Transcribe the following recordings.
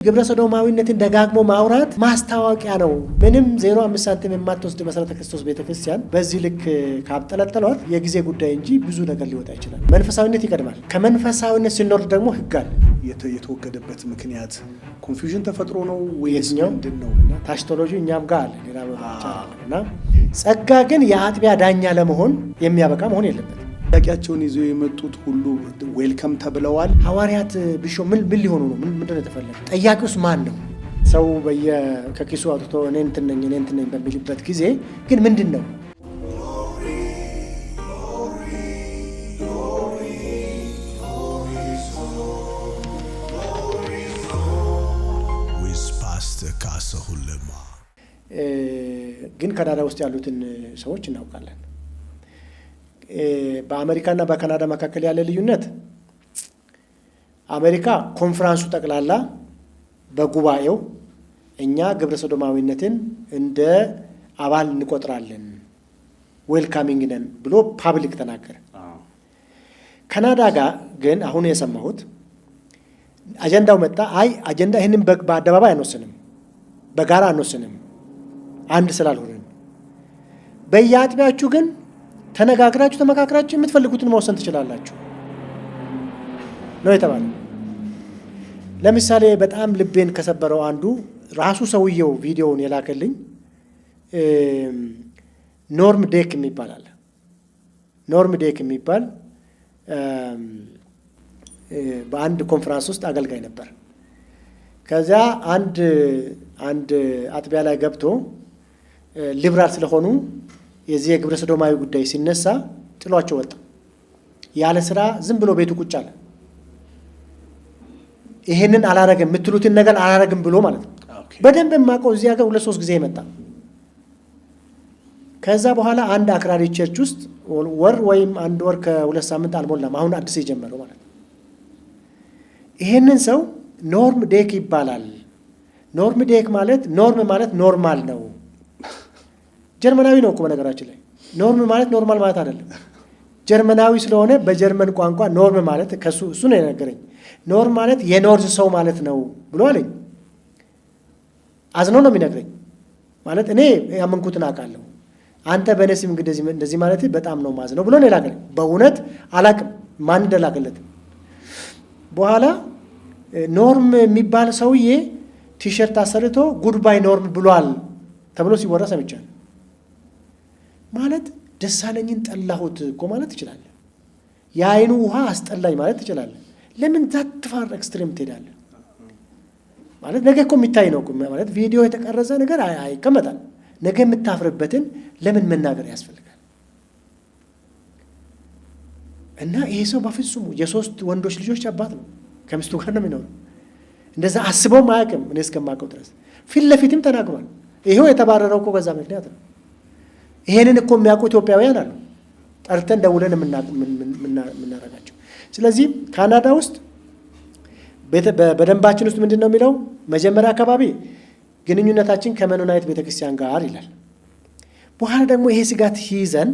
ግብረ ሰዶማዊነትን ደጋግሞ ማውራት ማስታወቂያ ነው። ምንም 0.5 ሳንቲም የማትወስድ መሰረተ ክርስቶስ ቤተክርስቲያን በዚህ ልክ ካብጠለጠሏት የጊዜ ጉዳይ እንጂ ብዙ ነገር ሊወጣ ይችላል። መንፈሳዊነት ይቀድማል። ከመንፈሳዊነት ሲኖር ደግሞ ህግ አለ። የተወገደበት ምክንያት ኮንፊውዥን ተፈጥሮ ነው ወይስ ምንድነው? ታሽቶሎጂ እኛም ጋር አለ ሌላ እና ጸጋ ግን የአጥቢያ ዳኛ ለመሆን የሚያበቃ መሆን የለበትም። ጥያቄያቸውን ይዘው የመጡት ሁሉ ዌልካም ተብለዋል። ሐዋርያት ቢሾ ምን ሊሆኑ ነው? ምንድነው የተፈለገው? ጠያቂውስ ማን ነው? ሰው ከኪሱ አውጥቶ እኔ እንትን ነኝ በሚልበት ጊዜ ግን ምንድነው? ግን ካናዳ ውስጥ ያሉትን ሰዎች እናውቃለን። በአሜሪካና በካናዳ መካከል ያለ ልዩነት አሜሪካ ኮንፈረንሱ ጠቅላላ በጉባኤው እኛ ግብረ ሰዶማዊነትን እንደ አባል እንቆጥራለን ዌልካሚንግ ነን ብሎ ፓብሊክ ተናገረ። ካናዳ ጋር ግን አሁን የሰማሁት አጀንዳው መጣ። አጀንዳ ይህንን በአደባባይ አንወስንም፣ በጋራ አንወስንም፣ አንድ ስላልሆነን በየአጥቢያችሁ ግን ተነጋግራችሁ ተመካክራችሁ የምትፈልጉትን መወሰን ትችላላችሁ ነው የተባለው። ለምሳሌ በጣም ልቤን ከሰበረው አንዱ ራሱ ሰውየው ቪዲዮውን የላከልኝ ኖርም ዴክ የሚባል አለ። ኖርም ዴክ የሚባል በአንድ ኮንፈረንስ ውስጥ አገልጋይ ነበር። ከዚያ አንድ አጥቢያ ላይ ገብቶ ሊብራል ስለሆኑ የዚህ የግብረ ሰዶማዊ ጉዳይ ሲነሳ ጥሏቸው ወጣ። ያለ ስራ ዝም ብሎ ቤቱ ቁጭ አለ። ይሄንን አላረግም የምትሉትን ነገር አላረግም ብሎ ማለት ነው። በደንብ የማውቀው እዚህ ሀገር 2-3 ጊዜ መጣ። ከዛ በኋላ አንድ አክራሪ ቸርች ውስጥ ወር ወይም 1 ወር ከ2 ሳምንት አልሞላም፣ አሁን አዲስ የጀመረው ማለት ነው። ይሄንን ሰው ኖርም ዴክ ይባላል። ኖርም ዴክ ማለት ኖርም ማለት ኖርማል ነው። ጀርመናዊ ነው እኮ በነገራችን ላይ። ኖርም ማለት ኖርማል ማለት አይደለም። ጀርመናዊ ስለሆነ በጀርመን ቋንቋ ኖርም ማለት እሱ ነው የነገረኝ። ኖርም ማለት የኖርዝ ሰው ማለት ነው ብሎ አለኝ። አዝኖ ነው የሚነግረኝ። ማለት እኔ ያመንኩትን አውቃለሁ፣ አንተ በእኔ ስም እንደዚህ ማለት በጣም ነው ማዝነው ብሎ ነው የላከኝ። በእውነት አላቅም ማን እንደላከለት። በኋላ ኖርም የሚባል ሰውዬ ቲሸርት አሰርቶ ጉድባይ ኖርም ብሏል ተብሎ ሲወራ ሰምቻለሁ። ማለት ደሳለኝን ጠላሁት እኮ ማለት ትችላለህ። የአይኑ ውሃ አስጠላኝ ማለት ትችላለህ። ለምን ዛትፋር ኤክስትሪም ትሄዳለህ? ማለት ነገ እኮ የሚታይ ነው ማለት ቪዲዮ የተቀረጸ ነገር አይቀመጣል። ነገ የምታፍርበትን ለምን መናገር ያስፈልጋል? እና ይሄ ሰው በፍጹም የ3 ወንዶች ልጆች አባት ነው። ከሚስቱ ጋር ነው የሚኖረው። እንደዛ አስበውም አያውቅም እኔ እስከማውቀው ድረስ። ፊት ለፊትም ተናግሯል። ይሄው የተባረረው እኮ በዛ ምክንያት ነው። ይሄንን እኮ የሚያውቁ ኢትዮጵያውያን አሉ፣ ጠርተን ደውለን የምናረጋቸው። ስለዚህ ካናዳ ውስጥ በደንባችን ውስጥ ምንድን ነው የሚለው? መጀመሪያ አካባቢ ግንኙነታችን ከመኖናይት ቤተክርስቲያን ጋር ይላል። በኋላ ደግሞ ይሄ ስጋት ይዘን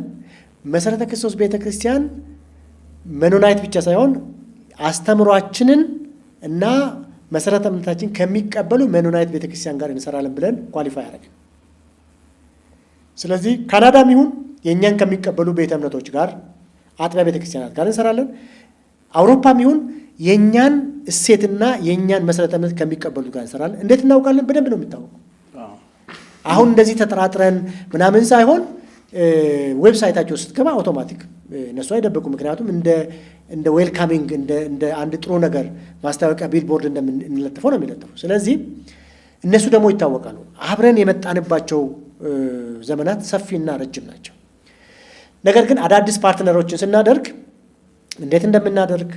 መሰረተ ክርስቶስ ቤተክርስቲያን መኖናይት ብቻ ሳይሆን አስተምሯችንን እና መሰረተ እምነታችን ከሚቀበሉ መኖናይት ቤተክርስቲያን ጋር እንሰራለን ብለን ኳሊፋይ ያደረግን። ስለዚህ ካናዳም ይሁን የእኛን ከሚቀበሉ ቤተ እምነቶች ጋር አጥቢያ ቤተክርስቲያናት ጋር እንሰራለን። አውሮፓም ይሁን የእኛን እሴትና የእኛን መሰረተ እምነት ከሚቀበሉ ጋር እንሰራለን። እንዴት እናውቃለን? በደንብ ነው የሚታወቀው። አሁን እንደዚህ ተጠራጥረን ምናምን ሳይሆን ዌብሳይታቸው ስትገባ አውቶማቲክ እነሱ አይደበቁ። ምክንያቱም እንደ ዌልካሚንግ እንደ አንድ ጥሩ ነገር ማስታወቂያ ቢልቦርድ እንደምንለጥፈው ነው የሚለጥፉ። ስለዚህ እነሱ ደግሞ ይታወቃሉ። አብረን የመጣንባቸው ዘመናት ሰፊና ረጅም ናቸው። ነገር ግን አዳዲስ ፓርትነሮችን ስናደርግ እንዴት እንደምናደርግ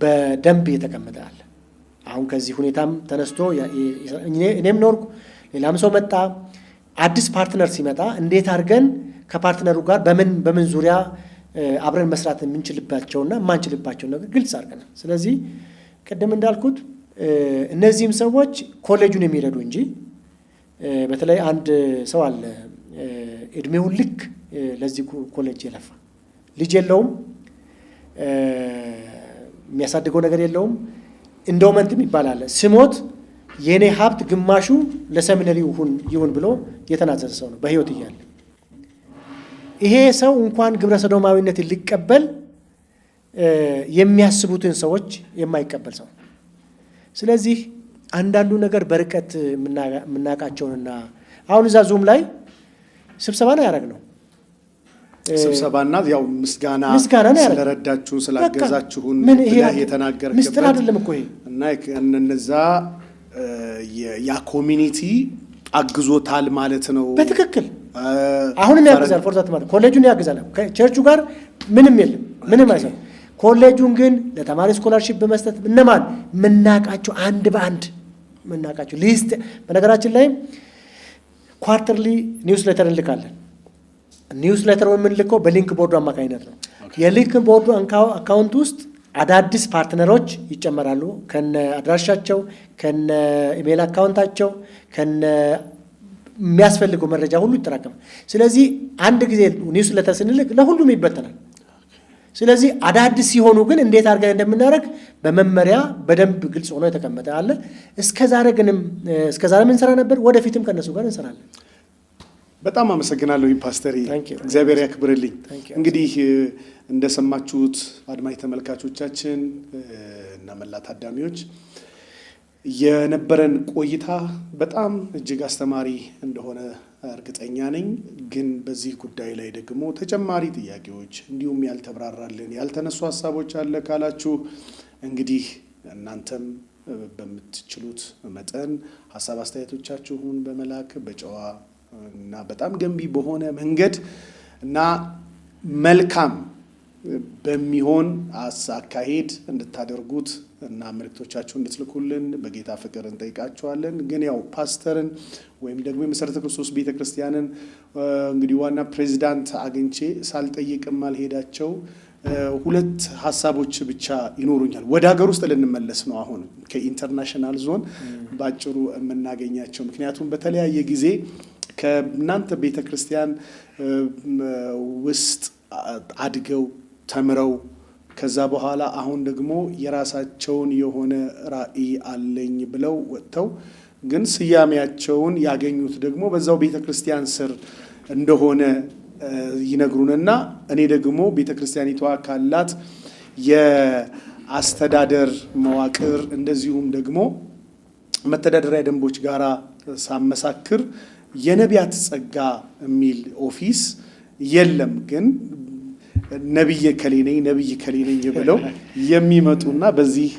በደንብ የተቀመጠ አለ። አሁን ከዚህ ሁኔታም ተነስቶ እኔም ኖርኩ፣ ሌላም ሰው መጣ። አዲስ ፓርትነር ሲመጣ እንዴት አድርገን ከፓርትነሩ ጋር በምን ዙሪያ አብረን መስራት የምንችልባቸውና የማንችልባቸው ነገር ግልጽ አድርገናል። ስለዚህ ቅድም እንዳልኩት እነዚህም ሰዎች ኮሌጁን የሚረዱ እንጂ በተለይ አንድ ሰው አለ እድሜውን ልክ ለዚህ ኮሌጅ የለፋ ልጅ የለውም፣ የሚያሳድገው ነገር የለውም። ኢንዶመንትም ይባላል። ስሞት የኔ ሀብት ግማሹ ለሰሚነሪ ይሁን ብሎ የተናዘዘ ሰው ነው በህይወት እያለ። ይሄ ሰው እንኳን ግብረ ሰዶማዊነትን ሊቀበል የሚያስቡትን ሰዎች የማይቀበል ሰው። ስለዚህ አንዳንዱ ነገር በርቀት የምናውቃቸውንና አሁን እዛ ዙም ላይ ስብሰባ ነው ያደረግነው። ስብሰባና ያው ምስጋና ስለረዳችሁን ስላገዛችሁን የተናገርክበት ምስጢር አይደለም እኮ ይሄ እና እነዛ ያ ኮሚኒቲ አግዞታል ማለት ነው። በትክክል አሁንም ያግዛል። ፎርዛት ማለት ኮሌጁን ያግዛል። ቸርቹ ጋር ምንም የለም፣ ምንም አይሰራም። ኮሌጁን ግን ለተማሪ ስኮላርሺፕ በመስጠት እነማን ምናቃቸው አንድ በአንድ ምናቃቸው ሊስት። በነገራችን ላይ ኳርተርሊ ኒውስ ሌተር እንልካለን። ኒውስ ሌተር የምንልከው በሊንክ ቦርዱ አማካኝነት ነው። የሊንክ ቦርዱ አካውንት ውስጥ አዳዲስ ፓርትነሮች ይጨመራሉ። ከነ አድራሻቸው፣ ከነ ኢሜል አካውንታቸው፣ ከነ የሚያስፈልገው መረጃ ሁሉ ይጠራቀማል። ስለዚህ አንድ ጊዜ ኒውስ ሌተር ስንልክ ለሁሉም ይበተናል። ስለዚህ አዳዲስ ሲሆኑ ግን እንዴት አድርገን እንደምናደርግ በመመሪያ በደንብ ግልጽ ሆኖ የተቀመጠ አለ። እስከዛሬም እንሰራ ነበር፣ ወደፊትም ከነሱ ጋር እንሰራለን። በጣም አመሰግናለሁ ፓስተር፣ እግዚአብሔር ያክብርልኝ። እንግዲህ እንደሰማችሁት አድማጭ ተመልካቾቻችን እና መላ ታዳሚዎች የነበረን ቆይታ በጣም እጅግ አስተማሪ እንደሆነ እርግጠኛ ነኝ። ግን በዚህ ጉዳይ ላይ ደግሞ ተጨማሪ ጥያቄዎች እንዲሁም ያልተብራራልን ያልተነሱ ሀሳቦች አለ ካላችሁ እንግዲህ እናንተም በምትችሉት መጠን ሀሳብ አስተያየቶቻችሁን በመላክ በጨዋ እና በጣም ገንቢ በሆነ መንገድ እና መልካም በሚሆን አካሄድ እንድታደርጉት እና መልእክቶቻችሁን እንድትልኩልን በጌታ ፍቅር እንጠይቃችኋለን። ግን ያው ፓስተርን ወይም ደግሞ የመሰረተ ክርስቶስ ቤተክርስቲያንን እንግዲህ ዋና ፕሬዚዳንት አግኝቼ ሳልጠይቅም አልሄዳቸው ሁለት ሀሳቦች ብቻ ይኖሩኛል። ወደ ሀገር ውስጥ ልንመለስ ነው አሁን ከኢንተርናሽናል ዞን ባጭሩ የምናገኛቸው። ምክንያቱም በተለያየ ጊዜ ከእናንተ ቤተክርስቲያን ውስጥ አድገው ተምረው ከዛ በኋላ አሁን ደግሞ የራሳቸውን የሆነ ራዕይ አለኝ ብለው ወጥተው ግን ስያሜያቸውን ያገኙት ደግሞ በዛው ቤተክርስቲያን ስር እንደሆነ ይነግሩንና እኔ ደግሞ ቤተክርስቲያኒቷ ካላት የአስተዳደር መዋቅር እንደዚሁም ደግሞ መተዳደሪያ ደንቦች ጋራ ሳመሳክር የነቢያት ጸጋ የሚል ኦፊስ የለም። ግን ነብይ ከሌነኝ ብለው የሚመጡና በዚህ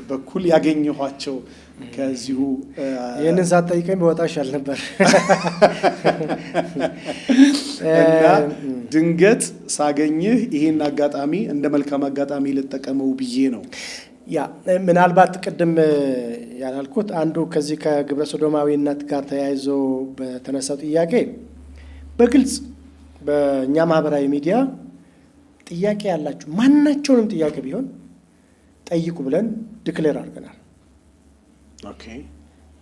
በኩል ያገኘኋቸው ከዚሁ ይህንን ሳትጠይቀኝ በወጣ ይሻል ነበር እና ድንገት ሳገኝህ ይሄን አጋጣሚ እንደ መልካም አጋጣሚ ልጠቀመው ብዬ ነው። ያ ምናልባት ቅድም ያላልኩት አንዱ ከዚህ ከግብረ ሶዶማዊነት ጋር ተያይዞ በተነሳው ጥያቄ በግልጽ በእኛ ማህበራዊ ሚዲያ ጥያቄ ያላችሁ ማናቸውንም ጥያቄ ቢሆን ጠይቁ ብለን ዲክሌር አድርገናል።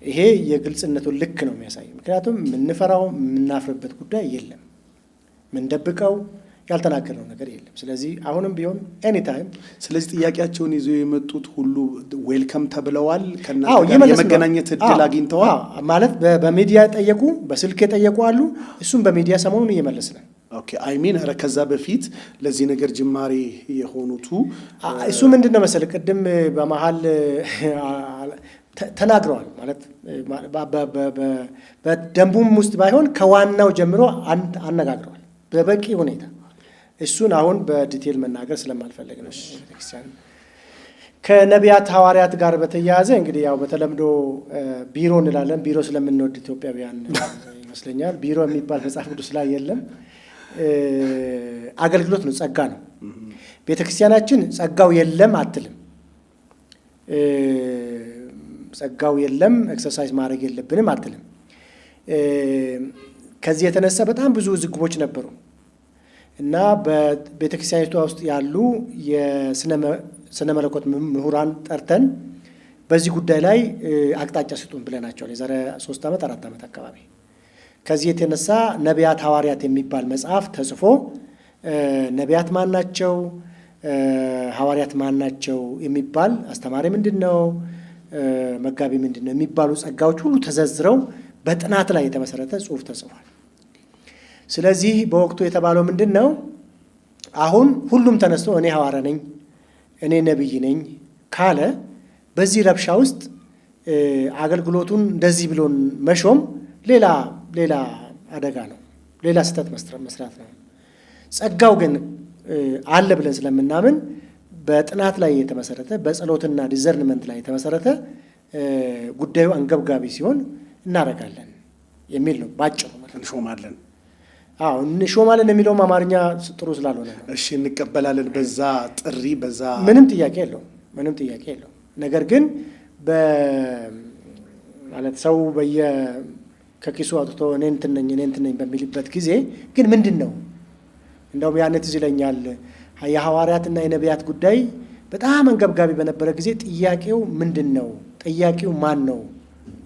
ይሄ የግልጽነቱን ልክ ነው የሚያሳይ። ምክንያቱም የምንፈራው የምናፍርበት ጉዳይ የለም፣ ምንደብቀው ያልተናገርነው ነገር የለም። ስለዚህ አሁንም ቢሆን ኤኒታይም ስለዚህ ጥያቄያቸውን ይዘው የመጡት ሁሉ ዌልከም ተብለዋል። ከእናንተ ጋር የመገናኘት እድል አግኝተዋል ማለት በሚዲያ ጠየቁ፣ በስልክ የጠየቁ አሉ። እሱም በሚዲያ ሰሞኑን እየመለስን ነው። ኧረ ከዛ በፊት ለዚህ ነገር ጅማሬ የሆኑቱ እሱ ምንድን ነው መሰለህ ቅድም በመሀል ተናግረዋል። ማለት በደንቡም ውስጥ ባይሆን ከዋናው ጀምሮ አነጋግረዋል በበቂ ሁኔታ። እሱን አሁን በዲቴል መናገር ስለማልፈልግ ነው። ቤተክርስቲያን ከነቢያት ሐዋርያት ጋር በተያያዘ እንግዲህ ያው በተለምዶ ቢሮ እንላለን። ቢሮ ስለምንወድ ኢትዮጵያውያን ይመስለኛል። ቢሮ የሚባል መጽሐፍ ቅዱስ ላይ የለም። አገልግሎት ነው፣ ጸጋ ነው። ቤተክርስቲያናችን ጸጋው የለም አትልም። ጸጋው የለም ኤክሰርሳይዝ ማድረግ የለብንም አትልም። ከዚህ የተነሳ በጣም ብዙ ዝግቦች ነበሩ እና በቤተክርስቲያኒቷ ውስጥ ያሉ የስነ መለኮት ምሁራን ጠርተን በዚህ ጉዳይ ላይ አቅጣጫ ስጡን ብለናቸዋል። የዛሬ 3 ዓመት 4 ዓመት አካባቢ። ከዚህ የተነሳ ነቢያት ሐዋርያት የሚባል መጽሐፍ ተጽፎ ነቢያት ማን ናቸው፣ ሐዋርያት ማን ናቸው የሚባል አስተማሪ ምንድን ነው፣ መጋቢ ምንድን ነው የሚባሉ ጸጋዎች ሁሉ ተዘርዝረው በጥናት ላይ የተመሰረተ ጽሑፍ ተጽፏል። ስለዚህ በወቅቱ የተባለው ምንድን ነው? አሁን ሁሉም ተነስቶ እኔ ሐዋርያ ነኝ፣ እኔ ነቢይ ነኝ ካለ በዚህ ረብሻ ውስጥ አገልግሎቱን እንደዚህ ብሎን መሾም ሌላ አደጋ ነው፣ ሌላ ስህተት መስራት ነው። ጸጋው ግን አለ ብለን ስለምናምን በጥናት ላይ የተመሰረተ በጸሎትና ዲዘርንመንት ላይ የተመሰረተ ጉዳዩ አንገብጋቢ ሲሆን እናደርጋለን የሚል ነው ባጭሩ። እንሾማለን። አዎ እንሾማለን የሚለውም አማርኛ ጥሩ ስላልሆነ ነው። እሺ እንቀበላለን። በዛ ጥሪ በዛ ምንም ጥያቄ የለው። ነገር ግን ማለት ሰው ከኪሱ አውጥቶ እኔ እንትን ነኝ በሚልበት ጊዜ ግን ምንድን ነው እንደውም ያነት እዚህ ይለኛል የሐዋርያትና የነቢያት ጉዳይ በጣም አንገብጋቢ በነበረ ጊዜ ጥያቄው ምንድን ነው፣ ጥያቄው ማን ነው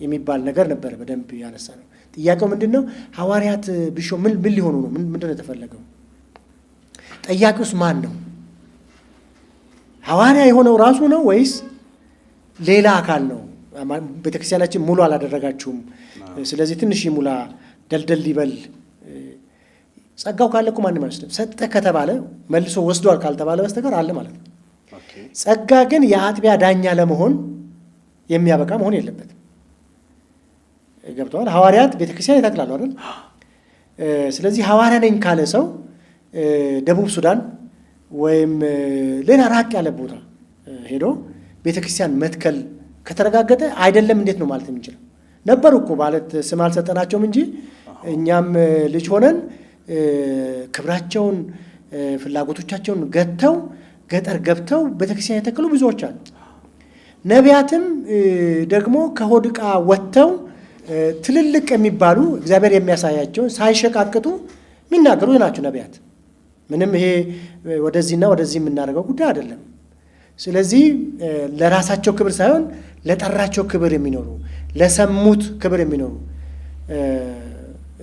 የሚባል ነገር ነበረ በደንብ ያነሳ ነው። ጥያቄው ምንድን ነው? ሐዋርያት ቢሾም ምን ሊሆኑ ነው? ምንድን ነው የተፈለገው? ጥያቄውስ ማን ነው? ሐዋርያ የሆነው ራሱ ነው ወይስ ሌላ አካል ነው? ቤተክርስቲያናችን ሙሉ አላደረጋችሁም፣ ስለዚህ ትንሽ ሙላ ደልደል ይበል። ጸጋው ካለ እኮ ማንም አይወስድም። ሰጠ ከተባለ መልሶ ወስዷል ካልተባለ በስተቀር አለ ማለት ነው። ጸጋ ግን የአጥቢያ ዳኛ ለመሆን የሚያበቃ መሆን የለበትም። ገብተዋል። ሐዋርያት ቤተክርስቲያን ይተክላሉ አይደል? ስለዚህ ሐዋርያ ነኝ ካለ ሰው ደቡብ ሱዳን ወይም ሌላ ራቅ ያለ ቦታ ሄዶ ቤተክርስቲያን መትከል ከተረጋገጠ አይደለም እንዴት ነው ማለት የምንችለው? ነበሩ እኮ ማለት ስም አልሰጠናቸውም እንጂ እኛም ልጅ ሆነን ክብራቸውን ፍላጎቶቻቸውን ገተው ገጠር ገብተው ቤተክርስቲያን የተከሉ ብዙዎች አሉ። ነቢያትም ደግሞ ከሆድ ዕቃ ወጥተው ትልልቅ የሚባሉ እግዚአብሔር የሚያሳያቸውን ሳይሸቃቅጡ የሚናገሩ ናቸው ነቢያት። ምንም ይሄ ወደዚህና ወደዚህ የምናደርገው ጉዳይ አይደለም። ስለዚህ ለራሳቸው ክብር ሳይሆን ለጠራቸው ክብር የሚኖሩ ለሰሙት ክብር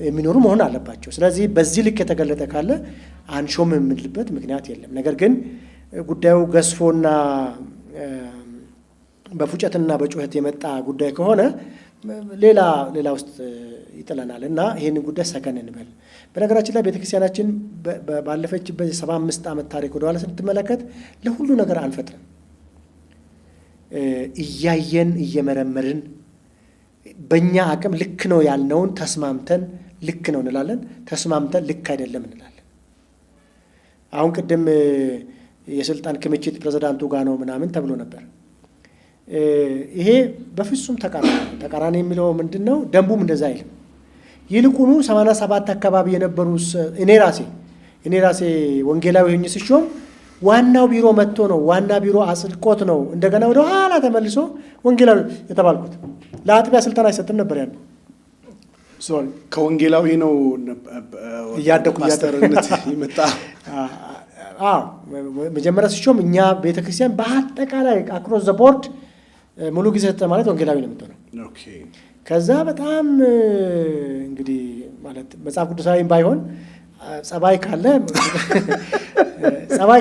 የሚኖሩ መሆን አለባቸው። ስለዚህ በዚህ ልክ የተገለጠ ካለ አንሾም የምንልበት ምክንያት የለም። ነገር ግን ጉዳዩ ገዝፎና በፉጨትና በጩኸት የመጣ ጉዳይ ከሆነ ሌላ ውስጥ ይጥለናል እና ይህንን ጉዳይ ሰከን እንበል። በነገራችን ላይ ቤተክርስቲያናችን ባለፈችበት የ75 ዓመት ታሪክ ወደኋላ ስትመለከት ለሁሉ ነገር አንፈጥርም። እያየን እየመረመርን በእኛ አቅም ልክ ነው ያልነውን ተስማምተን ልክ ነው እንላለን፣ ተስማምተን ልክ አይደለም እንላለን። አሁን ቅድም የስልጣን ክምችት ፕሬዝዳንቱ ጋር ነው ምናምን ተብሎ ነበር። ይሄ በፍጹም ተቃራኒ የሚለው ምንድን ነው? ደንቡም እንደዛ አይልም። ይልቁኑ 87 አካባቢ የነበሩ እኔ ራሴ ወንጌላዊ ሆኜ ስሾም ዋናው ቢሮ መጥቶ ነው፣ ዋና ቢሮ አጽድቆት ነው እንደገና ወደ ኋላ ተመልሶ ወንጌላዊ የተባልኩት። ለአጥቢያ ስልጣን አይሰጥም ነበር ያን ከወንጌላዊ ነው እያደኩ ማስተርነት ይመጣ። መጀመሪያ ሲሾም እኛ ቤተክርስቲያን በአጠቃላይ አክሮስ ዘ ቦርድ ሙሉ ጊዜ ሰጠ ማለት ወንጌላዊ ነው የምትሆነው። ከዛ በጣም እንግዲህ ማለት መጽሐፍ ቅዱሳዊም ባይሆን ጸባይ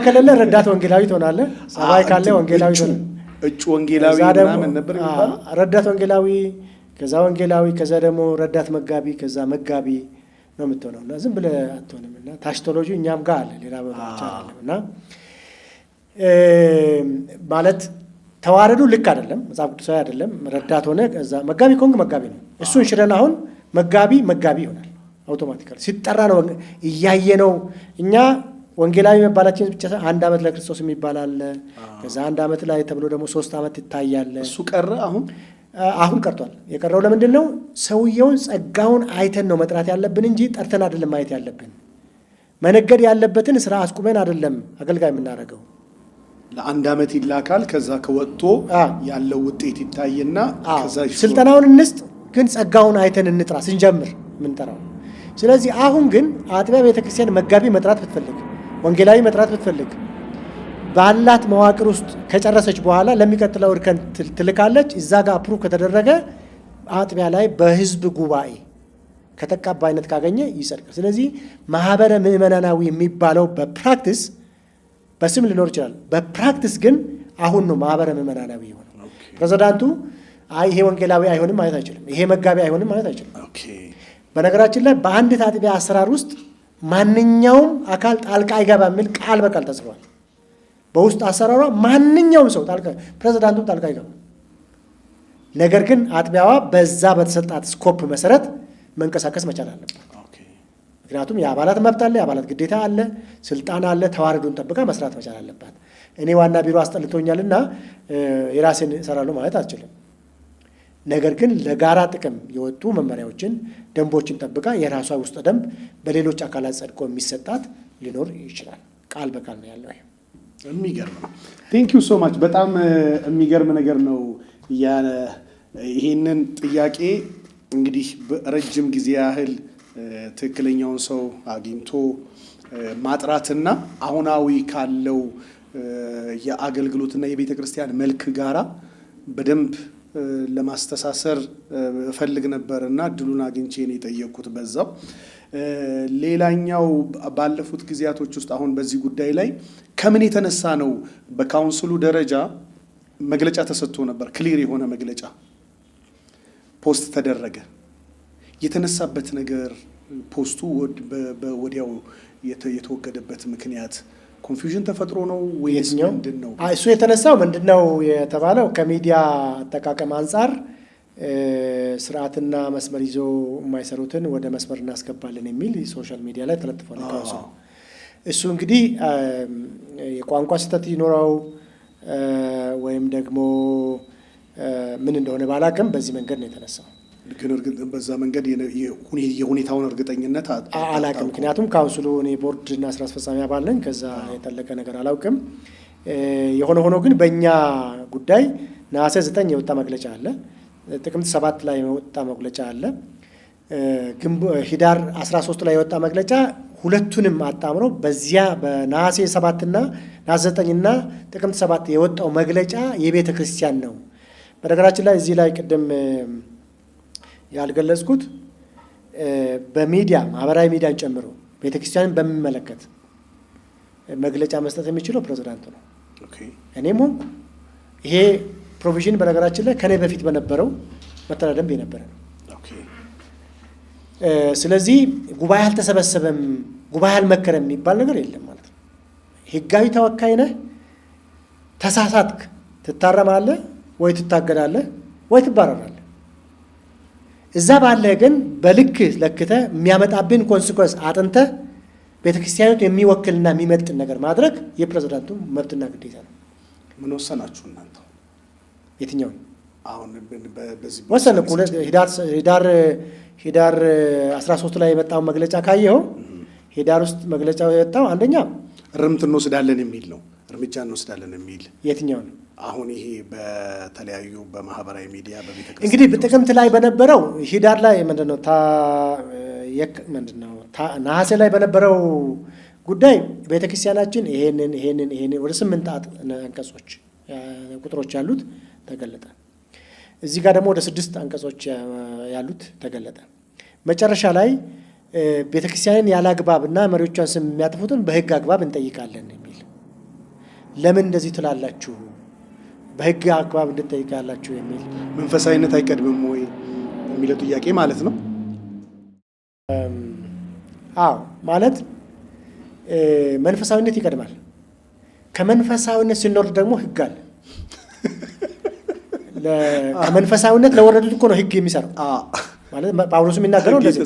ከሌለ ረዳት ወንጌላዊ ትሆናለህ። ጸባይ ካለ ወንጌላዊ ትሆናለህ። እጩ ወንጌላዊ ምናምን ነበር የሚባለው። ረዳት ወንጌላዊ፣ ከዛ ወንጌላዊ፣ ከዛ ደግሞ ረዳት መጋቢ፣ ከዛ መጋቢ ነው የምትሆነው እና ዝም ብለህ አትሆንም። እና ታሽቶሎጂ እኛም ጋር አለ፣ ሌላ ቦታ አይደለም። እና ማለት ተዋረዱ ልክ አይደለም፣ መጽሐፍ ቅዱሳዊ አይደለም። ረዳት ሆነ ከዛ መጋቢ ከሆንክ መጋቢ ነው። እሱን ሽረን አሁን መጋቢ ይሆናል አውቶማቲካሊ ሲጠራ ነው እያየ ነው። እኛ ወንጌላዊ መባላችን ብቻ 1 ዓመት ለክርስቶስ የሚባል አለ። ከዛ 1 ዓመት ላይ ተብሎ ደግሞ 3 ዓመት ይታያል። እሱ ቀረ። አሁን ቀርቷል። የቀረው ለምንድን ነው? ሰውየውን ጸጋውን አይተን ነው መጥራት ያለብን እንጂ ጠርተን አይደለም ማየት ያለብን። መነገድ ያለበትን ስራ አስቁመን አይደለም አገልጋይ የምናደርገው። ለ1 ዓመት ይላካል። ከዛ ከወጥቶ ያለው ውጤት ይታይና ከዛ ስልጠናውን እንስጥ፣ ግን ጸጋውን አይተን እንጥራ ስንጀምር ምንጠራው። ስለዚህ አሁን ግን አጥቢያ ቤተክርስቲያን መጋቢ መጥራት ብትፈልግ፣ ወንጌላዊ መጥራት ብትፈልግ ባላት መዋቅር ውስጥ ከጨረሰች በኋላ ለሚቀጥለው እርከን ትልካለች። እዛ ጋር አፕሩቭ ከተደረገ አጥቢያ ላይ በህዝብ ጉባኤ ከተቀባይነት ካገኘ ይጸድቃል። ስለዚህ ማህበረ ምዕመናናዊ የሚባለው በፕራክቲስ በስም ሊኖር ይችላል። በፕራክቲስ ግን አሁን ነው ማህበረ ምዕመናናዊ የሆነው። ፕሬዚዳንቱ ይሄ ወንጌላዊ አይሆንም ማለት አይችልም፣ ይሄ መጋቢ አይሆንም ማለት አይችልም። በነገራችን ላይ በአንዲት አጥቢያ አሰራር ውስጥ ማንኛውም አካል ጣልቃ አይገባ የሚል ቃል በቃል ተጽፏል። በውስጥ አሰራሯ ማንኛውም ሰው ፕሬዚዳንቱም ጣልቃ አይገባ። ነገር ግን አጥቢያዋ በዛ በተሰጣት ስኮፕ መሰረት መንቀሳቀስ መቻል አለበት። ምክንያቱም የአባላት መብት አለ፣ የአባላት ግዴታ አለ፣ ስልጣን አለ። ተዋረዱን ጠብቃ መስራት መቻል አለባት። እኔ ዋና ቢሮ አስጠልቶኛልና የራሴን እሰራለሁ ማለት አልችልም። ነገር ግን ለጋራ ጥቅም የወጡ መመሪያዎችን፣ ደንቦችን ጠብቃ የራሷ ውስጥ ደንብ በሌሎች አካላት ጸድቆ የሚሰጣት ሊኖር ይችላል። ቃል በቃል ነው ያለው። የሚገርም ነው። ቴንክ ዩ ሶ ማች። በጣም የሚገርም ነገር ነው። ይህንን ጥያቄ እንግዲህ በረጅም ጊዜ ያህል ትክክለኛውን ሰው አግኝቶ ማጥራትና አሁናዊ ካለው የአገልግሎትና የቤተ ክርስቲያን መልክ ጋራ በደንብ ለማስተሳሰር እፈልግ ነበርና እድሉን አግኝቼ ነው የጠየቅኩት በዛው። ሌላኛው ባለፉት ጊዜያቶች ውስጥ አሁን በዚህ ጉዳይ ላይ ከምን የተነሳ ነው በካውንስሉ ደረጃ መግለጫ ተሰጥቶ ነበር። ክሊር የሆነ መግለጫ ፖስት ተደረገ። የተነሳበት ነገር ፖስቱ ወዲያው የተወገደበት ምክንያት ኮንፊውዥን ተፈጥሮ ነው ወይስ ምንድን ነው? እሱ የተነሳው ምንድን ነው የተባለው ከሚዲያ አጠቃቀም አንጻር ስርዓትና መስመር ይዞ የማይሰሩትን ወደ መስመር እናስገባለን የሚል ሶሻል ሚዲያ ላይ ተለጥፏል። እሱ እንግዲህ የቋንቋ ስህተት ይኖረው ወይም ደግሞ ምን እንደሆነ ባላቅም በዚህ መንገድ ነው የተነሳው። ግን በዛ መንገድ የሁኔታውን እርግጠኝነት አላቅም። ምክንያቱም ካውንስሉ እኔ ቦርድ እና ስራ አስፈጻሚ አባል ነኝ። ከዛ የጠለቀ ነገር አላውቅም። የሆነ ሆኖ ግን በእኛ ጉዳይ ነሐሴ 9 የወጣ መግለጫ አለ። ጥቅምት 7 ላይ የወጣ መግለጫ አለ። ህዳር 13 ላይ የወጣ መግለጫ ሁለቱንም አጣምሮ በዚያ በነሐሴ 7 እና ነሐሴ 9 እና ጥቅምት 7 የወጣው መግለጫ የቤተ ክርስቲያን ነው። በነገራችን ላይ እዚህ ላይ ቅድም ያልገለጽኩት በሚዲያ ማህበራዊ ሚዲያን ጨምሮ ቤተ ክርስቲያንን በሚመለከት መግለጫ መስጠት የሚችለው ፕሬዚዳንቱ ነው። እኔም ሆንኩ ይሄ ፕሮቪዥን በነገራችን ላይ ከኔ በፊት በነበረው መተዳደሪያ ደንብ የነበረ ነው። ስለዚህ ጉባኤ አልተሰበሰበም፣ ጉባኤ አልመከረም የሚባል ነገር የለም ማለት ነው። ህጋዊ ተወካይ ነህ፣ ተሳሳትክ፣ ትታረማለህ ወይ ትታገዳለህ ወይ ትባረራለህ። እዛ ባለህ ግን በልክ ለክተህ የሚያመጣብን ኮንሲኮንስ አጥንተህ ቤተክርስቲያኖት የሚወክልና የሚመጥን ነገር ማድረግ የፕሬዝዳንቱ መብትና ግዴታ ነው። ምን ወሰናችሁ እናንተ? የትኛውን አሁን በዚህ ወሰን እኮ ሂዳር 13 ላይ የመጣው መግለጫ ካየው ሂዳር ውስጥ መግለጫው የወጣው አንደኛ እርምት እንወስዳለን የሚል ነው። እርምጃ እንወስዳለን የሚል የትኛው ነው? አሁን ይሄ በተለያዩ በማህበራዊ ሚዲያ በቤተክርስቲያን እንግዲህ በጥቅምት ላይ በነበረው ሂዳር ላይ ምንድነው ነሐሴ ላይ በነበረው ጉዳይ ቤተክርስቲያናችን ይሄንን ወደ 8 አንቀጾች ቁጥሮች ያሉት ተገለጠ። እዚህ ጋር ደግሞ ወደ 6 አንቀጾች ያሉት ተገለጠ። መጨረሻ ላይ ቤተክርስቲያንን ያለ አግባብና መሪዎቿን ስም የሚያጥፉትን በህግ አግባብ እንጠይቃለን የሚል ለምን እንደዚህ ትላላችሁ? በህግ አግባብ እንድትጠይቃላችሁ የሚል መንፈሳዊነት አይቀድምም ወይ የሚለው ጥያቄ ማለት ነው። አዎ ማለት መንፈሳዊነት ይቀድማል። ከመንፈሳዊነት ሲኖር ደግሞ ህግ አለ። ከመንፈሳዊነት ለወረዱት እኮ ነው ህግ የሚሰራው ማለት ጳውሎስ የሚናገረው እንደዚህ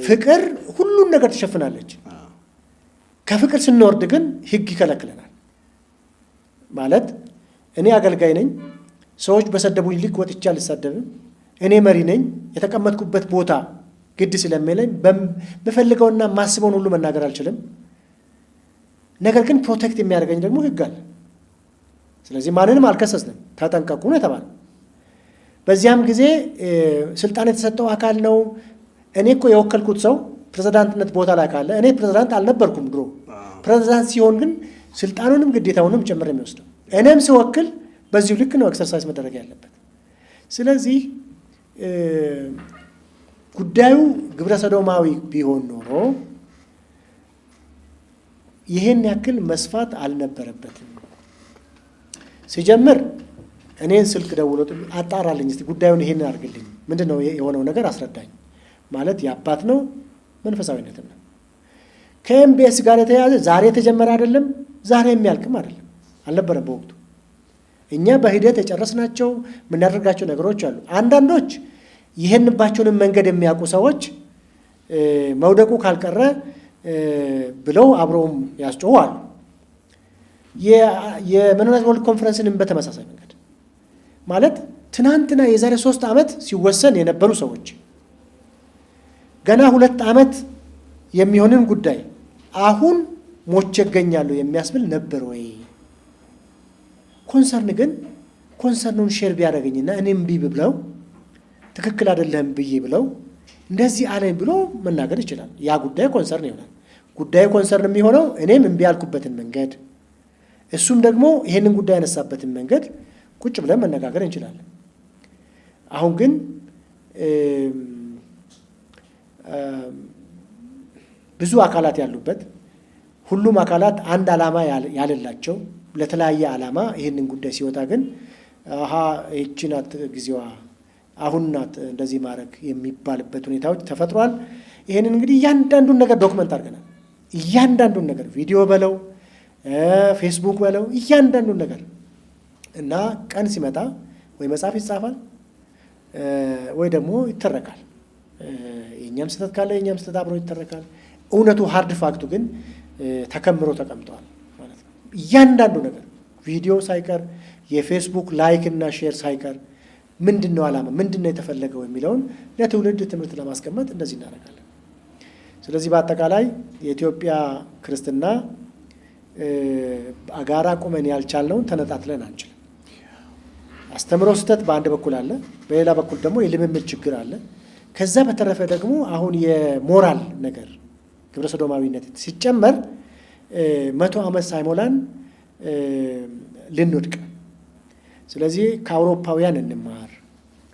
ፍቅር ሁሉን ነገር ትሸፍናለች። ከፍቅር ስንወርድ ግን ህግ ይከለክለናል። ማለት እኔ አገልጋይ ነኝ፣ ሰዎች በሰደቡኝ ልክ ወጥቼ አልሳደብም። እኔ መሪ ነኝ፣ የተቀመጥኩበት ቦታ ግድ ስለሚለኝ በፈልገውና ማስበውን ሁሉ መናገር አልችልም። ነገር ግን ፕሮቴክት የሚያደርገኝ ደግሞ ህግ አለ። ስለዚህ ማንንም አልከሰስንም፣ ተጠንቀቁ ነው የተባለው። በዚያም ጊዜ ስልጣን የተሰጠው አካል ነው። እኔ እኮ የወከልኩት ሰው ፕሬዝዳንትነት ቦታ ላይ ካለ እኔ ፕሬዝዳንት አልነበርኩም ድሮ። ፕሬዝዳንት ሲሆን ግን ስልጣኑንም ግዴታውንም ጭምር የሚወስደው እኔም ስወክል በዚሁ ልክ ነው ኤክሰርሳይዝ መደረግ ያለበት። ስለዚህ ጉዳዩ ግብረ ሰዶማዊ ቢሆን ኖሮ ይህን ያክል መስፋት አልነበረበትም። ሲጀምር እኔን ስልክ ደውሎ አጣራልኝ፣ እስቲ ጉዳዩን ይሄን አድርግልኝ፣ ምንድን ነው የሆነው ነገር አስረዳኝ። ማለት የአባት ነው መንፈሳዊነትም ነው። ከኤምቢኤስ ጋር የተያያዘ ዛሬ የተጀመረ አይደለም፣ ዛሬ የሚያልቅም አይደለም፣ አልነበረም በወቅቱ። እኛ በሂደት የጨረስናቸው የምናደርጋቸው ነገሮች አሉ። አንዳንዶች ይሄንባቸውንም መንገድ የሚያውቁ ሰዎች መውደቁ ካልቀረ ብለው አብረውም ያስጮሁ አሉ። የመኖሪያ ወርልድ ኮንፈረንስንም በተመሳሳይ መንገድ ማለት ትናንትና የዛሬ 3 ዓመት ሲወሰን የነበሩ ሰዎች ገና 2 ዓመት የሚሆንን ጉዳይ አሁን ሞቼ እገኛለሁ የሚያስብል ነበር ወይ? ኮንሰርን ግን ኮንሰርኑን ሼር ቢያደርገኝና እኔም እምቢ ብለው ትክክል አይደለም ብዬ ብለው እንደዚህ አለኝ ብሎ መናገር ይችላል። ያ ጉዳይ ኮንሰርን ይሆናል። ጉዳዩ ኮንሰርን የሚሆነው እኔም እምቢ ያልኩበትን መንገድ፣ እሱም ደግሞ ይሄንን ጉዳይ ያነሳበትን መንገድ ቁጭ ብለን መነጋገር እንችላለን። አሁን ግን ብዙ አካላት ያሉበት፣ ሁሉም አካላት አንድ ዓላማ ያለላቸው ለተለያየ ዓላማ ይህንን ጉዳይ ሲወጣ ግን ይህች ናት ጊዜዋ፣ አሁን ናት እንደዚህ ማድረግ የሚባልበት ሁኔታዎች ተፈጥሯል። ይህንን እንግዲህ እያንዳንዱን ነገር ዶክመንት አድርገናል። እያንዳንዱን ነገር ቪዲዮ በለው ፌስቡክ በለው እያንዳንዱን ነገር እና ቀን ሲመጣ ወይ መጽሐፍ ይጻፋል ወይ ደግሞ ይተረካል። የእኛም ስህተት ካለ የእኛም ስህተት አብሮ ይተረካል። እውነቱ ሃርድ ፋክቱ ግን ተከምሮ ተቀምጠዋል ማለት ነው። እያንዳንዱ ነገር ቪዲዮ ሳይቀር የፌስቡክ ላይክ እና ሼር ሳይቀር ምንድን ነው ዓላማ፣ ምንድን ነው የተፈለገው የሚለውን ለትውልድ ትምህርት ለማስቀመጥ እንደዚህ እናደርጋለን። ስለዚህ በአጠቃላይ የኢትዮጵያ ክርስትና አጋራ ቁመን ያልቻልነውን ተነጣጥለን አንችልም። አስተምሮ ስህተት በአንድ በኩል አለ፣ በሌላ በኩል ደግሞ የልምምድ ችግር አለ። ከዛ በተረፈ ደግሞ አሁን የሞራል ነገር ግብረ ሰዶማዊነት ሲጨመር 100 ዓመት ሳይሞላን ልንወድቅ። ስለዚህ ከአውሮፓውያን እንማር፣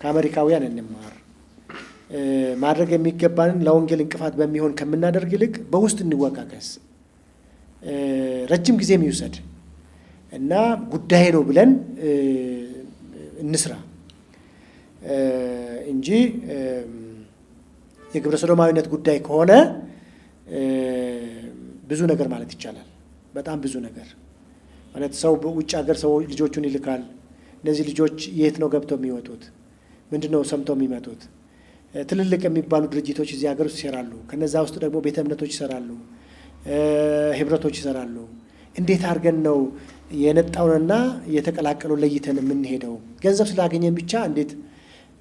ከአሜሪካውያን እንማር። ማድረግ የሚገባንን ለወንጌል እንቅፋት በሚሆን ከምናደርግ ይልቅ በውስጥ እንወቃቀስ፣ ረጅም ጊዜ የሚውሰድ እና ጉዳይ ነው ብለን እንስራ እንጂ የግብረ ሰዶማዊነት ጉዳይ ከሆነ ብዙ ነገር ማለት ይቻላል። በጣም ብዙ ነገር ማለት ሰው በውጭ ሀገር ሰው ልጆቹን ይልካል። እነዚህ ልጆች የት ነው ገብተው የሚወጡት? ምንድን ነው ሰምተው የሚመጡት? ትልልቅ የሚባሉ ድርጅቶች እዚህ ሀገር ውስጥ ይሰራሉ። ከነዛ ውስጥ ደግሞ ቤተ እምነቶች ይሰራሉ፣ ህብረቶች ይሰራሉ። እንዴት አድርገን ነው የነጣውንና የተቀላቀለው ለይተን የምንሄደው? ገንዘብ ስላገኘን ብቻ እንዴት?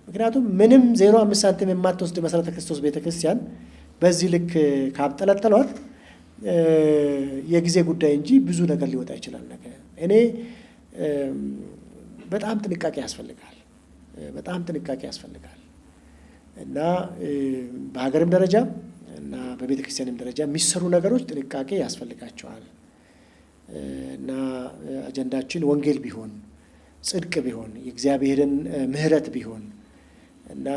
ምክንያቱም ምንም 0.5 ሳንቲም የማትወስድ መሰረተ ክርስቶስ ቤተ ክርስቲያን በዚህ ልክ ካብጠለጠሏት የጊዜ ጉዳይ እንጂ ብዙ ነገር ሊወጣ ይችላል። ነገር እኔ በጣም ጥንቃቄ ያስፈልጋል፣ በጣም ጥንቃቄ ያስፈልጋል እና በሀገርም ደረጃ እና በቤተ ክርስቲያንም ደረጃ የሚሰሩ ነገሮች ጥንቃቄ ያስፈልጋቸዋል እና አጀንዳችን ወንጌል ቢሆን፣ ጽድቅ ቢሆን፣ የእግዚአብሔርን ምሕረት ቢሆን እና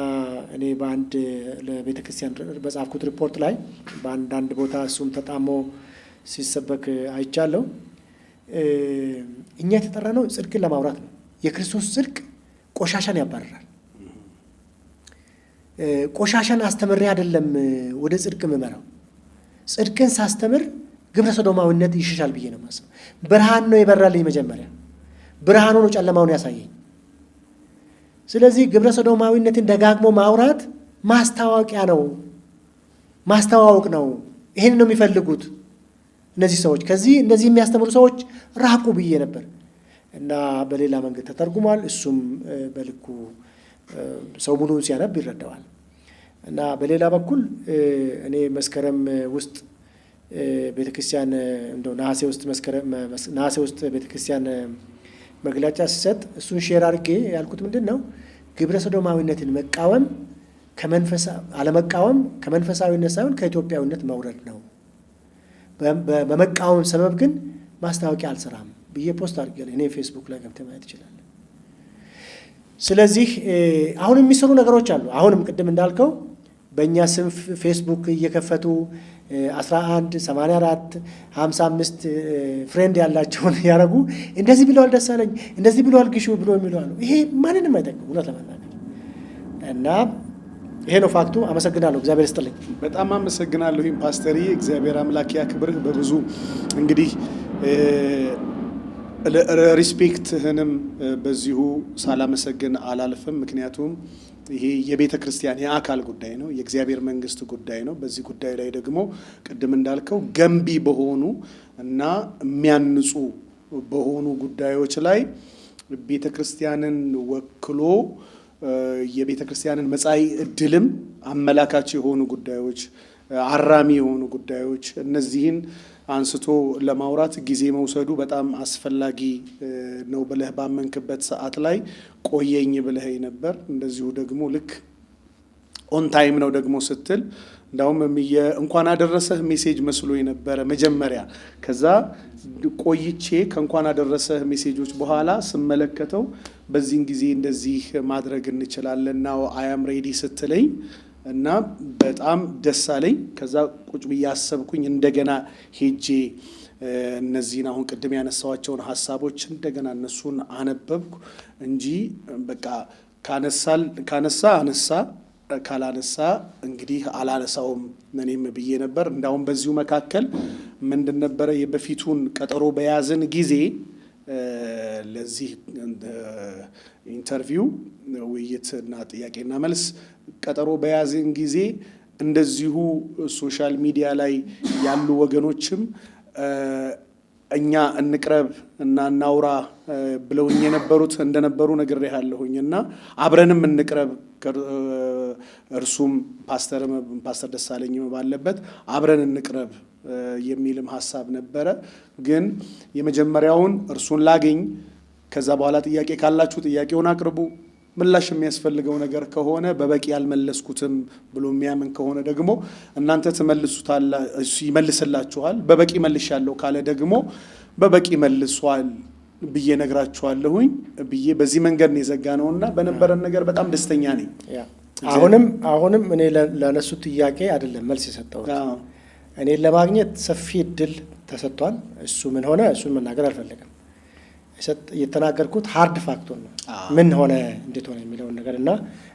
እኔ በአንድ ለቤተ ክርስቲያን በጻፍኩት ሪፖርት ላይ በአንዳንድ ቦታ እሱም ተጣሞ ሲሰበክ አይቻለሁ። እኛ የተጠራ ነው ጽድቅን ለማውራት ነው። የክርስቶስ ጽድቅ ቆሻሻን ያባርራል። ቆሻሻን አስተምሬ አይደለም ወደ ጽድቅ የምመራው። ጽድቅን ሳስተምር ግብረ ሰዶማዊነት ይሽሻል ብዬ ነው የማስበው። ብርሃን ነው የበራልኝ መጀመሪያ፣ ብርሃኑ ነው ጨለማውን ያሳየኝ። ስለዚህ ግብረ ሰዶማዊነትን ደጋግሞ ማውራት ማስታወቂያ ነው፣ ማስተዋወቅ ነው። ይህን ነው የሚፈልጉት እነዚህ ሰዎች። ከዚህ እነዚህ የሚያስተምሩ ሰዎች ራቁ ብዬ ነበር እና በሌላ መንገድ ተተርጉሟል። እሱም በልኩ ሰው ሙሉውን ሲያነብ ይረዳዋል። እና በሌላ በኩል እኔ መስከረም ውስጥ ቤተክርስቲያን እንደው ነሐሴ ውስጥ ቤተክርስቲያን መግለጫ ሲሰጥ እሱን ሼር አድርጌ ያልኩት ምንድን ነው ግብረ ሰዶማዊነትን መቃወም አለመቃወም ከመንፈሳዊነት ሳይሆን ከኢትዮጵያዊነት መውረድ ነው። በመቃወም ሰበብ ግን ማስታወቂያ አልሰራም ብዬ ፖስት አድርጌያለሁ። እኔ ፌስቡክ ላይ ገብተህ ማየት ይችላል። ስለዚህ አሁን የሚሰሩ ነገሮች አሉ። አሁንም ቅድም እንዳልከው በእኛ ስም ፌስቡክ እየከፈቱ 11 84 55 ፍሬንድ ያላቸውን ያረጉ እንደዚህ ብለዋል ደሳለኝ እንደዚህ ብለዋል ግሹ ብሎ የሚለው ይሄ ማንንም አይጠቅም እውነት ለመናገር እና ይሄ ነው ፋክቱ። አመሰግናለሁ። እግዚአብሔር ይስጥልኝ። በጣም አመሰግናለሁ ፓስተሪ። እግዚአብሔር አምላክ ያክብርህ። በብዙ እንግዲህ ሪስፔክትህንም በዚሁ ሳላመሰግን አላልፍም። ምክንያቱም ይሄ የቤተ ክርስቲያን የአካል ጉዳይ ነው፣ የእግዚአብሔር መንግስት ጉዳይ ነው። በዚህ ጉዳይ ላይ ደግሞ ቅድም እንዳልከው ገንቢ በሆኑ እና የሚያንጹ በሆኑ ጉዳዮች ላይ ቤተ ክርስቲያንን ወክሎ የቤተ ክርስቲያንን መጻኢ ዕድልም አመላካች የሆኑ ጉዳዮች፣ አራሚ የሆኑ ጉዳዮች እነዚህን አንስቶ ለማውራት ጊዜ መውሰዱ በጣም አስፈላጊ ነው ብለህ ባመንክበት ሰዓት ላይ ቆየኝ ብለህ ነበር። እንደዚሁ ደግሞ ልክ ኦን ታይም ነው ደግሞ ስትል እንዳውም እንኳን አደረሰህ ሜሴጅ መስሎ የነበረ መጀመሪያ። ከዛ ቆይቼ ከእንኳን አደረሰህ ሜሴጆች በኋላ ስመለከተው በዚህን ጊዜ እንደዚህ ማድረግ እንችላለን ናው አይ አም ሬዲ ስትለኝ እና በጣም ደስ አለኝ። ከዛ ቁጭ ብዬ አሰብኩኝ። እንደገና ሄጄ እነዚህን አሁን ቅድም ያነሳዋቸውን ሀሳቦች እንደገና እነሱን አነበብኩ እንጂ በቃ ካነሳ አነሳ፣ ካላነሳ እንግዲህ አላነሳውም እኔም ብዬ ነበር። እንዳውም በዚሁ መካከል ምንድን ነበረ የበፊቱን ቀጠሮ በያዝን ጊዜ ለዚህ ኢንተርቪው ውይይትና ጥያቄና መልስ ቀጠሮ በያዝን ጊዜ እንደዚሁ ሶሻል ሚዲያ ላይ ያሉ ወገኖችም እኛ እንቅረብ እና እናውራ ብለውኝ የነበሩት እንደነበሩ ነግሬሃለሁኝ እና አብረንም እንቅረብ እርሱም ፓስተር ደሳለኝም ባለበት አብረን እንቅረብ የሚልም ሀሳብ ነበረ። ግን የመጀመሪያውን እርሱን ላገኝ፣ ከዛ በኋላ ጥያቄ ካላችሁ ጥያቄውን አቅርቡ፣ ምላሽ የሚያስፈልገው ነገር ከሆነ በበቂ ያልመለስኩትም ብሎ የሚያምን ከሆነ ደግሞ እናንተ ይመልስላችኋል። በበቂ መልሻለሁ ካለ ደግሞ በበቂ መልሷል ብዬ ነግራችኋለሁኝ ብዬ በዚህ መንገድ ነው የዘጋ ነውና በነበረን ነገር በጣም ደስተኛ ነኝ። አሁንም እኔ ለነሱ ጥያቄ አይደለም መልስ የሰጠሁት፣ እኔን ለማግኘት ሰፊ እድል ተሰጥቷል። እሱ ምን ሆነ እሱን መናገር አልፈለግም። የተናገርኩት ሃርድ ፋክቱን ነው፣ ምን ሆነ እንዴት ሆነ የሚለውን ነገር እና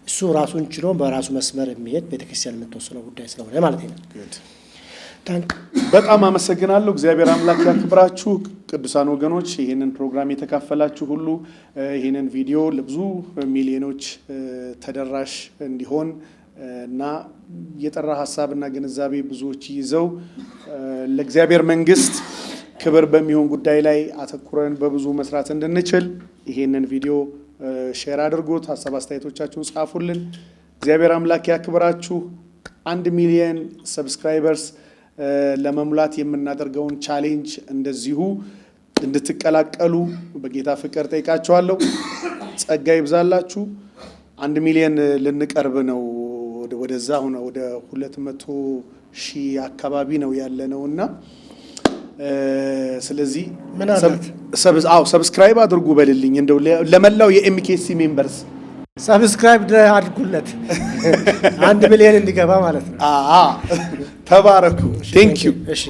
እሱ ራሱን ችሎ በራሱ መስመር የሚሄድ ቤተክርስቲያን የምትወስነው ጉዳይ ስለሆነ ማለት ነው። በጣም አመሰግናለሁ። እግዚአብሔር አምላክ ያክብራችሁ። ቅዱሳን ወገኖች ይህንን ፕሮግራም የተካፈላችሁ ሁሉ ይህንን ቪዲዮ ለብዙ ሚሊዮኖች ተደራሽ እንዲሆን እና የጠራ ሀሳብና ግንዛቤ ብዙዎች ይዘው ለእግዚአብሔር መንግስት ክብር በሚሆን ጉዳይ ላይ አተኩረን በብዙ መስራት እንድንችል ይሄንን ቪዲዮ ሼር አድርጉት። ሀሳብ አስተያየቶቻችሁን ጻፉልን። እግዚአብሔር አምላክ ያክብራችሁ። 1 ሚሊዮን ሰብስክራይበርስ ለመሙላት የምናደርገውን ቻሌንጅ እንደዚሁ እንድትቀላቀሉ በጌታ ፍቅር ጠይቃችኋለሁ። ጸጋ ይብዛላችሁ። 1 ሚሊዮን ልንቀርብ ነው። ወደዛ ሆነ ወደ 200,000 አካባቢ ነው ያለነውና ስለዚህ ሰብስክራይብ አድርጉ በልልኝ። እንደው ለመላው የኤምኬሲ ሜምበርስ ሰብስክራይብ አድርጉለት 1 ሚሊዮን እንዲገባ ማለት ነው። ተባረኩ። ቴንክ ዩ። እሺ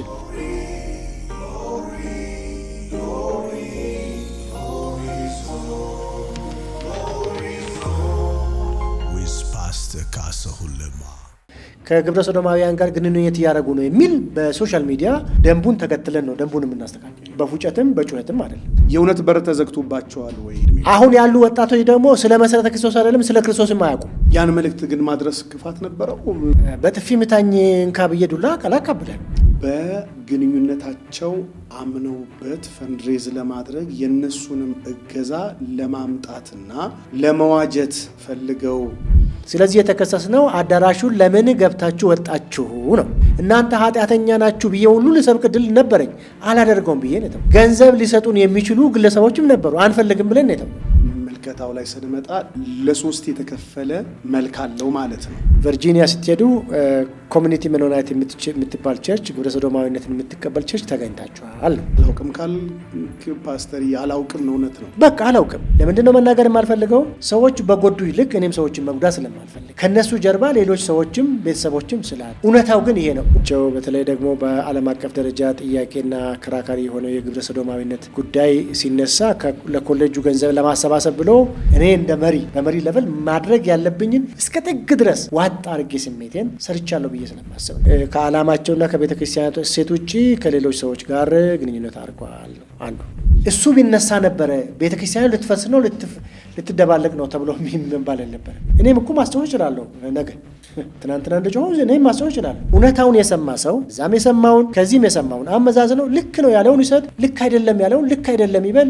ከግብረ ሰዶማውያን ጋር ግንኙነት እያደረጉ ነው የሚል በሶሻል ሚዲያ ደንቡን ተከትለን ነው ደንቡን የምናስተካክል። በፉጨትም በጩኸትም አይደለም። የእውነት በር ተዘግቶባቸዋል ወይ? አሁን ያሉ ወጣቶች ደግሞ ስለ መሰረተ ክርስቶስ አይደለም ስለ ክርስቶስም አያውቁም። ያን መልእክት ግን ማድረስ ክፋት ነበረው። በጥፊ ምታኝ እንካ ብዬ ዱላ ቀላቀብለን በግንኙነታቸው አምነውበት ፈንድሬዝ ለማድረግ የነሱንም እገዛ ለማምጣትና ለመዋጀት ፈልገው ስለዚህ የተከሰስነው አዳራሹን ለምን ገብታችሁ ወጣችሁ ነው። እናንተ ኃጢአተኛ ናችሁ ብዬ ሁሉ ልሰብክ ድል ነበረኝ፣ አላደርገውም ብዬ ነው። ገንዘብ ሊሰጡን የሚችሉ ግለሰቦችም ነበሩ፣ አንፈልግም ብለን ነው። መልከታው ላይ ስንመጣ ለ3 የተከፈለ መልክ አለው ማለት ነው። ቨርጂኒያ ስትሄዱ ኮሚኒቲ ሜኖናይት የምትባል ቸርች ግብረ ሰዶማዊነትን የምትቀበል ቸርች ተገኝታችኋል። አላውቅም ካል ፓስተር አላውቅም ነው። እውነት ነው። በቃ አላውቅም። ለምንድን ነው መናገር የማልፈልገው? ሰዎች በጎዱ ይልቅ እኔም ሰዎችን መጉዳት ስለማልፈልግ ከነሱ ጀርባ ሌሎች ሰዎችም ቤተሰቦችም ስላሉ፣ እውነታው ግን ይሄ ነው። በተለይ ደግሞ በዓለም አቀፍ ደረጃ ጥያቄና አከራካሪ የሆነው የግብረ ሰዶማዊነት ጉዳይ ሲነሳ ለኮሌጁ ገንዘብ ለማሰባሰብ ብሎ እኔ እንደ መሪ በመሪ ለቨል ማድረግ ያለብኝን እስከ ጥግ ድረስ ዋጥ አድርጌ ስሜቴን ሰርቻለሁ ብዬ ስለማስብ ከዓላማቸውና ከቤተ ክርስቲያናቱ እሴት ውጭ ከሌሎች ሰዎች ጋር ግንኙነት አድርጓል። አንዱ እሱ ቢነሳ ነበረ ቤተ ክርስቲያኑ ልትፈርስ ነው ልትደባለቅ ነው ተብሎ የሚባል ነበር። እኔም እኮ ማስታወስ እችላለሁ። ነገ ትናንትና እንደጮሁ እኔም ማስታወስ እችላለሁ። እውነታውን የሰማ ሰው እዛም የሰማውን ከዚህም የሰማውን አመዛዝነው ልክ ነው ያለውን ይሰጥ፣ ልክ አይደለም ያለውን ልክ አይደለም ይበል።